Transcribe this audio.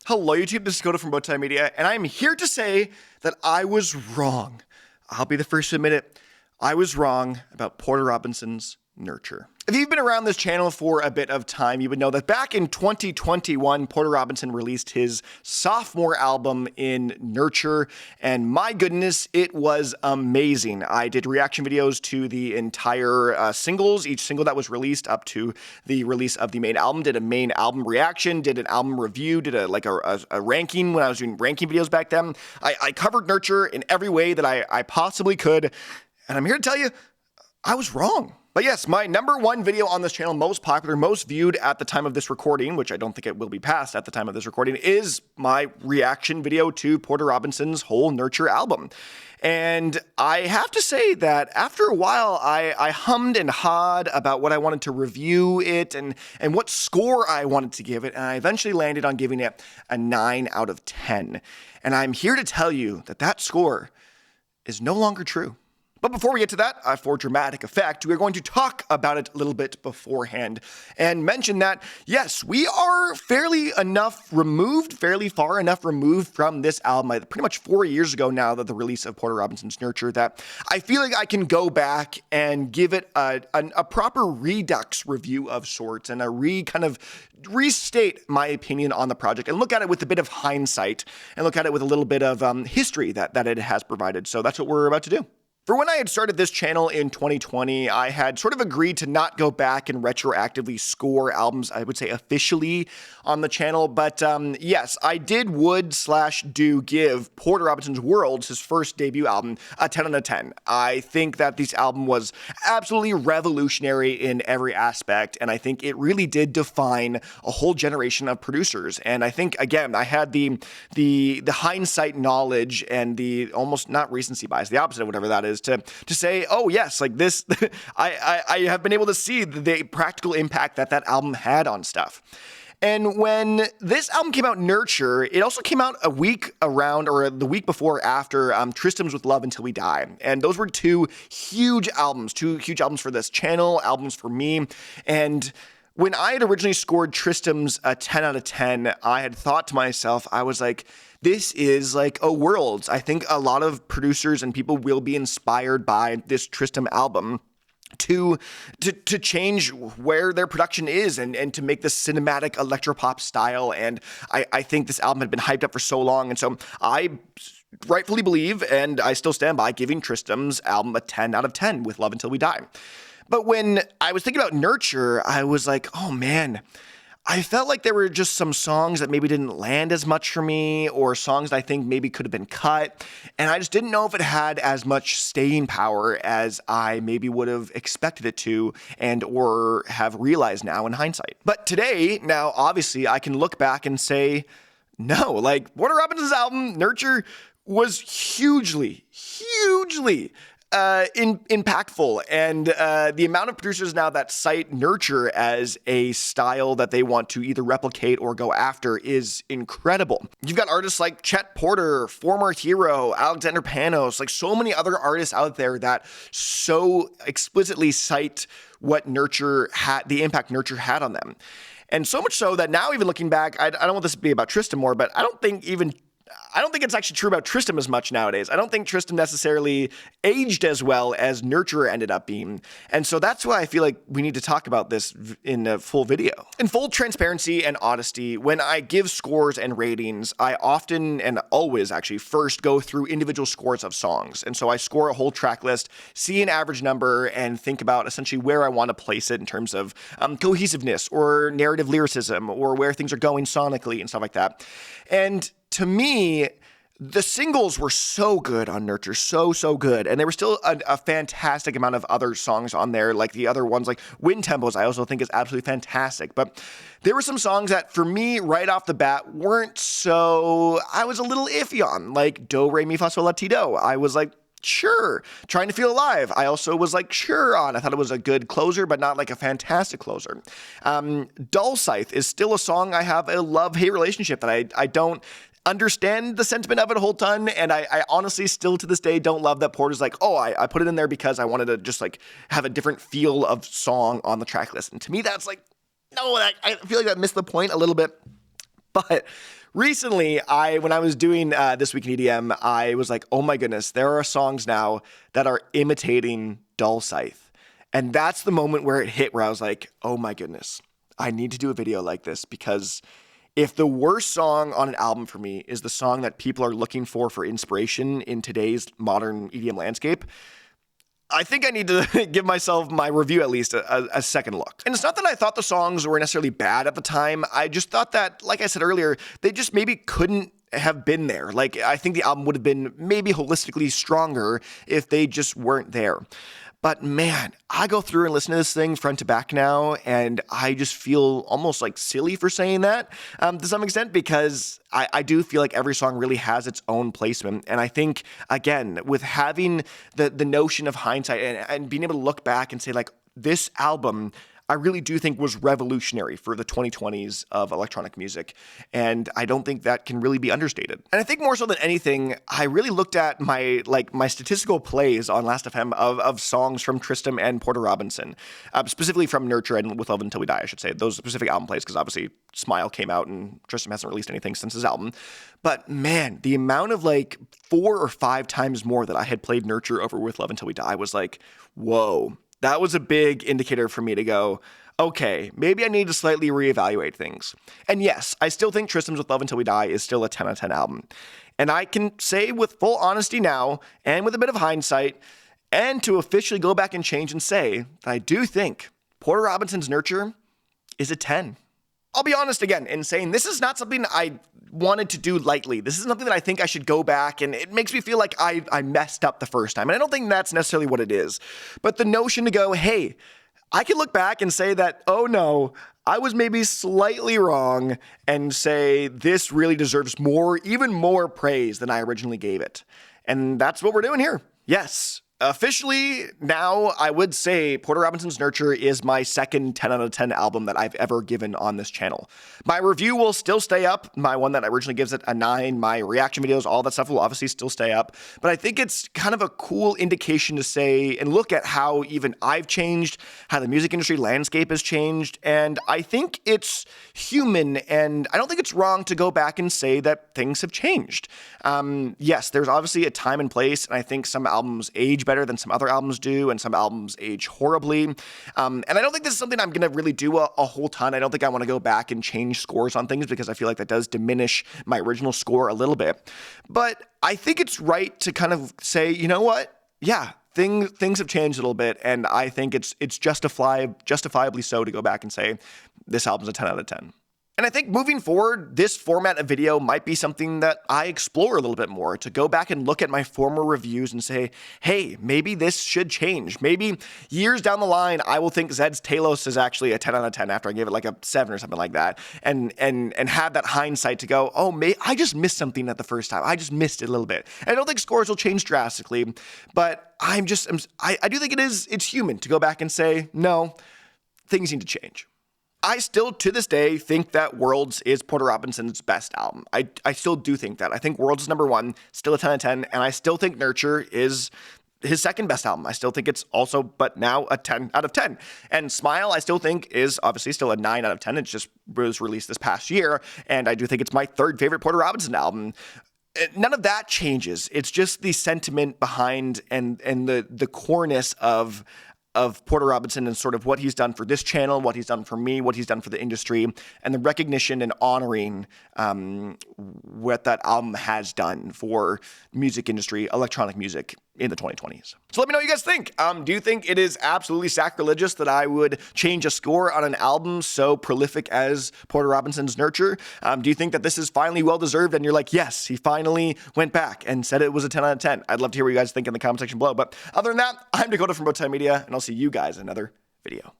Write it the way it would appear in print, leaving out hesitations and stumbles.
Hello YouTube, this is Coda from Bowtied Media, and I'm here to say that I was wrong. I'll be the first to admit it. I was wrong about Porter Robinson's Nurture. If you've been around this channel for a bit of time, you would know that back in 2021, Porter Robinson released his sophomore album in Nurture, and my goodness, it was amazing. I did reaction videos to the entire singles, each single that was released up to the release of the main album, did a main album reaction, did an album review, did a ranking when I was doing ranking videos back then. I covered Nurture in every way that I possibly could, and I'm here to tell you, I was wrong. But yes, my number one video on this channel, most popular, most viewed at the time of this recording, which I don't think it will be past at the time of this recording, is my reaction video to Porter Robinson's whole Nurture album. And I have to say that after a while, I hummed and hawed about what I wanted to review it and what score I wanted to give it, and I eventually landed on giving it a 9 out of 10. And I'm here to tell you that that score is no longer true. But before we get to that, for dramatic effect, we're going to talk about it a little bit beforehand and mention that, yes, we are fairly far enough removed from this album, pretty much 4 years ago now, that the release of Porter Robinson's Nurture, that I feel like I can go back and give it a proper redux review of sorts and restate my opinion on the project and look at it with a bit of hindsight and look at it with a little bit of history that it has provided. So that's what we're about to do. For when I had started this channel in 2020, I had sort of agreed to not go back and retroactively score albums, I would say officially, on the channel. But yes, I do give Porter Robinson's Worlds, his first debut album, a 10 out of 10. I think that this album was absolutely revolutionary in every aspect, and I think it really did define a whole generation of producers. And I think, again, I had the hindsight knowledge and the almost not recency bias, the opposite of whatever that is, to say, oh yes, like this, I have been able to see the practical impact that album had on stuff. And when this album came out, Nurture, it also came out the week before after Tristram's With Love Until We Die. And those were two huge albums for this channel, albums for me. And when I had originally scored Tristram's a 10 out of 10, I had thought to myself, I was like, this is like a Worlds. I think a lot of producers and people will be inspired by this Tristram album to change where their production is and to make this cinematic electropop style. And I think this album had been hyped up for so long. And so I rightfully believe, and I still stand by, giving Tristram's album a 10 out of 10 with Love Until We Die. But when I was thinking about Nurture, I was like, oh man, I felt like there were just some songs that maybe didn't land as much for me, or songs that I think maybe could have been cut, and I just didn't know if it had as much staying power as I maybe would have expected it to and or have realized now in hindsight. But today, now obviously I can look back and say, no, like Porter Robinson's album, Nurture, was hugely impactful, and the amount of producers now that cite Nurture as a style that they want to either replicate or go after is incredible. You've got artists like Chet Porter, former Hero, Alexander Panos, like so many other artists out there that so explicitly cite what Nurture had, the impact Nurture had on them. And so much so that now, even looking back, I don't want this to be about Tristram more, but I don't think it's actually true about Tristram as much nowadays. I don't think Tristram necessarily aged as well as Nurture ended up being. And so that's why I feel like we need to talk about this in a full video. In full transparency and honesty, when I give scores and ratings, I often and always actually first go through individual scores of songs. And so I score a whole track list, see an average number, and think about essentially where I want to place it in terms of cohesiveness or narrative lyricism or where things are going sonically and stuff like that. And to me, the singles were so good on Nurture, so good. And there was still a fantastic amount of other songs on there, like the other ones, like Wind Tempos, I also think is absolutely fantastic. But there were some songs that, for me, right off the bat, weren't so, I was a little iffy on, like Do, Re, Mi, Fa, Sol, La, Ti, Do. I was like, sure. Trying to Feel Alive, I also was like, sure on. I thought it was a good closer, but not like a fantastic closer. Dull Scythe is still a song I have a love-hate relationship that I don't understand the sentiment of it a whole ton, and I honestly still to this day don't love that Porter's like, oh, I put it in there because I wanted to just like have a different feel of song on the track list. And to me, that's like, no, I feel like that missed the point a little bit. But Recently, when I was doing This Week in EDM, I was like, oh my goodness, there are songs now that are imitating Dull Scythe. And that's the moment where it hit, where I was like, oh my goodness, I need to do a video like this, because if the worst song on an album for me is the song that people are looking for inspiration in today's modern EDM landscape, I think I need to give myself, my review at least, a second look. And it's not that I thought the songs were necessarily bad at the time. I just thought that, like I said earlier, they just maybe couldn't have been there. Like, I think the album would have been maybe holistically stronger if they just weren't there. But man, I go through and listen to this thing front to back now, and I just feel almost like silly for saying that to some extent, because I do feel like every song really has its own placement. And I think, again, with having the notion of hindsight and being able to look back and say, like, this album, I really do think was revolutionary for the 2020s of electronic music. And I don't think that can really be understated. And I think more so than anything, I really looked at my statistical plays on Last.fm of songs from Tristram and Porter Robinson, specifically from Nurture and With Love Until We Die, I should say, those specific album plays, because obviously Smile came out and Tristram hasn't released anything since his album. But man, the amount of 4 or 5 times more that I had played Nurture over With Love Until We Die was like, whoa. That was a big indicator for me to go, okay, maybe I need to slightly reevaluate things. And yes, I still think Tristram's With Love Until We Die is still a 10 out of 10 album. And I can say with full honesty now, and with a bit of hindsight, and to officially go back and change and say that I do think Porter Robinson's Nurture is a 10. I'll be honest again in saying this is not something I wanted to do lightly. This is something that I think I should go back, and it makes me feel like I messed up the first time. And I don't think that's necessarily what it is. But the notion to go, hey, I can look back and say that, oh no, I was maybe slightly wrong, and say this really deserves more, even more praise than I originally gave it. And that's what we're doing here. Yes. Officially, now I would say Porter Robinson's Nurture is my second 10 out of 10 album that I've ever given on this channel. My review will still stay up. My one that originally gives it a 9, my reaction videos, all that stuff will obviously still stay up. But I think it's kind of a cool indication to say and look at how even I've changed, how the music industry landscape has changed. And I think it's human, and I don't think it's wrong to go back and say that things have changed. Yes, there's obviously a time and place, and I think some albums age better than some other albums do, and some albums age horribly. And I don't think this is something I'm going to really do a whole ton. I don't think I want to go back and change scores on things, because I feel like that does diminish my original score a little bit. But I think it's right to kind of say, you know what? Yeah, things have changed a little bit, and I think it's justifiably so to go back and say this album's a 10 out of 10. And I think moving forward, this format of video might be something that I explore a little bit more, to go back and look at my former reviews and say, hey, maybe this should change. Maybe years down the line, I will think Zed's Talos is actually a 10 out of 10 after I gave it like a 7 or something like that, and have that hindsight to go, oh, I just missed something at the first time. I just missed it a little bit. And I don't think scores will change drastically, but I do think it's human to go back and say, no, things need to change. I still, to this day, think that Worlds is Porter Robinson's best album. I still do think that. I think Worlds is number 1, still a 10 out of 10, and I still think Nurture is his second best album. I still think it's also, but now, a 10 out of 10. And Smile, I still think, is obviously still a 9 out of 10. It just was released this past year, and I do think it's my third favorite Porter Robinson album. None of that changes. It's just the sentiment behind and the coreness of Porter Robinson and sort of what he's done for this channel, what he's done for me, what he's done for the industry, and the recognition and honoring what that album has done for music industry, electronic music in the 2020s. So let me know what you guys think. Do you think it is absolutely sacrilegious that I would change a score on an album so prolific as Porter Robinson's Nurture? Do you think that this is finally well-deserved and you're like, yes, he finally went back and said it was a 10 out of 10? I'd love to hear what you guys think in the comment section below. But other than that, I'm Dakota from Bowtied Media, and I'll see you guys in another video.